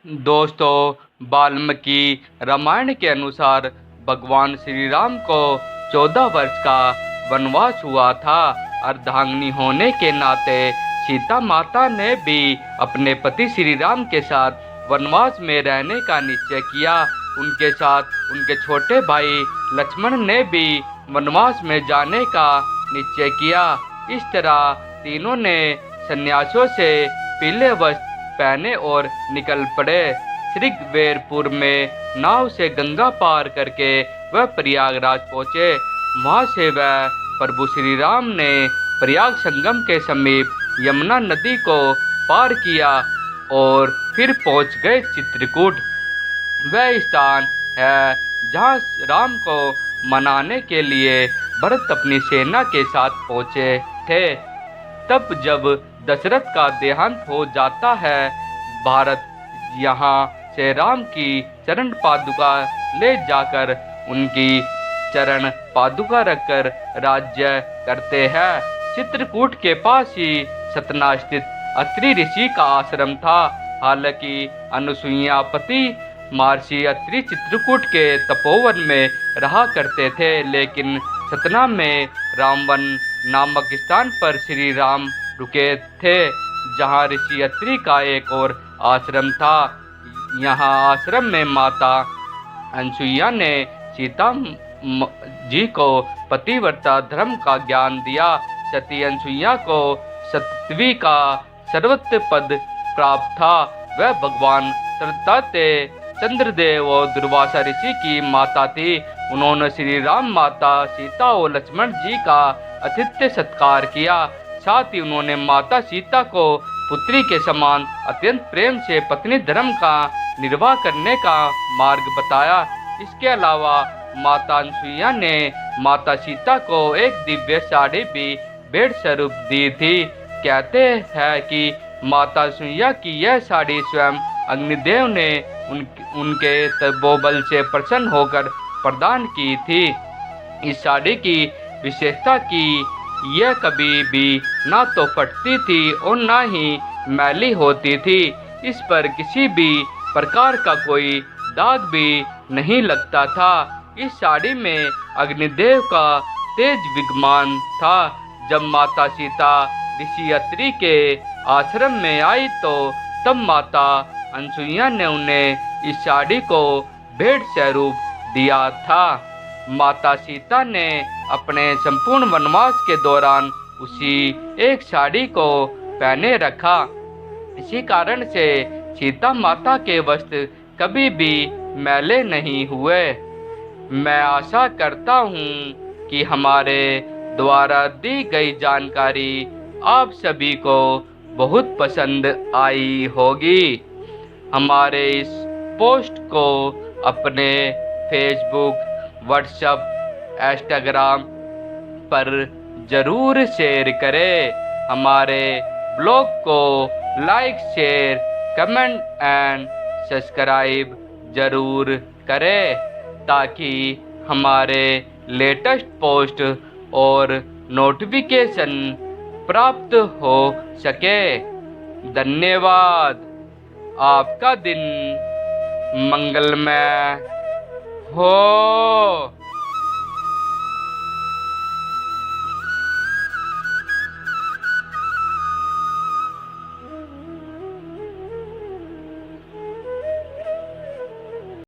दोस्तों, वाल्मीकि रामायण के अनुसार भगवान श्री राम को 14 वर्ष का वनवास हुआ था। अर्धांगिनी होने के नाते सीता माता ने भी अपने पति श्री राम के साथ वनवास में रहने का निश्चय किया। उनके साथ उनके छोटे भाई लक्ष्मण ने भी वनवास में जाने का निश्चय किया। इस तरह तीनों ने सन्यासियों से पीले वस्त्र पहने और निकल पड़े। श्रीवेरपुर में नाव से गंगा पार करके वह प्रयागराज पहुँचे। वहाँ से वह प्रभु श्री राम ने प्रयाग संगम के समीप यमुना नदी को पार किया और फिर पहुँच गए चित्रकूट। वह स्थान है जहाँ राम को मनाने के लिए भरत अपनी सेना के साथ पहुँचे थे। तब जब दशरथ का देहांत हो जाता है, भारत यहाँ से राम की चरण पादुका ले जाकर उनकी चरण पादुका रखकर राज्य करते हैं। चित्रकूट के पास ही सतना स्थित अत्रि ऋषि का आश्रम था। हालांकि अनुसुईया पति महर्षि अत्रि चित्रकूट के तपोवन में रहा करते थे, लेकिन सतना में रामवन नामक स्थान पर श्री राम रुके थे, जहाँ ऋषि अत्रि का एक और आश्रम था। यहाँ आश्रम में माता अनसुईया ने सीता जी को पतिव्रता धर्म का ज्ञान दिया। सती अनसुईया को सतत्वी का सर्वोच्च पद प्राप्त था। वह भगवान दत्तात्रेय, चंद्रदेव और दुर्वासा ऋषि की माता थी। उन्होंने श्री राम, माता सीता और लक्ष्मण जी का आतिथ्य सत्कार किया। साथ ही उन्होंने माता सीता को पुत्री के समान अत्यंत प्रेम से पत्नी धर्म का निर्वाह करने का मार्ग बताया। इसके अलावा माता अनसुईया ने माता सीता को एक दिव्य साड़ी भी भेंट स्वरूप दी थी। कहते हैं कि माता अनसुईया की यह साड़ी स्वयं अग्निदेव ने उनके तपोबल से प्रसन्न होकर प्रदान की थी। इस साड़ी की विशेषता की यह कभी भी ना तो फटती थी और ना ही मैली होती थी। इस पर किसी भी प्रकार का कोई दाग भी नहीं लगता था। इस साड़ी में अग्निदेव का तेज विद्यमान था। जब माता सीता ऋषि अत्रि के आश्रम में आई तो तब माता अनसुईया ने उन्हें इस साड़ी को भेंट स्वरूप दिया था। माता सीता ने अपने संपूर्ण वनवास के दौरान उसी एक साड़ी को पहने रखा। इसी कारण से सीता माता के वस्त्र कभी भी मैले नहीं हुए। मैं आशा करता हूँ कि हमारे द्वारा दी गई जानकारी आप सभी को बहुत पसंद आई होगी। हमारे इस पोस्ट को अपने फेसबुक, व्हाट्सएप, इंस्टाग्राम पर ज़रूर शेयर करें। हमारे ब्लॉग को like, share, comment and subscribe ज़रूर करें, ताकि हमारे लेटेस्ट पोस्ट और नोटिफिकेशन प्राप्त हो सके। धन्यवाद। आपका दिन मंगलमय हो।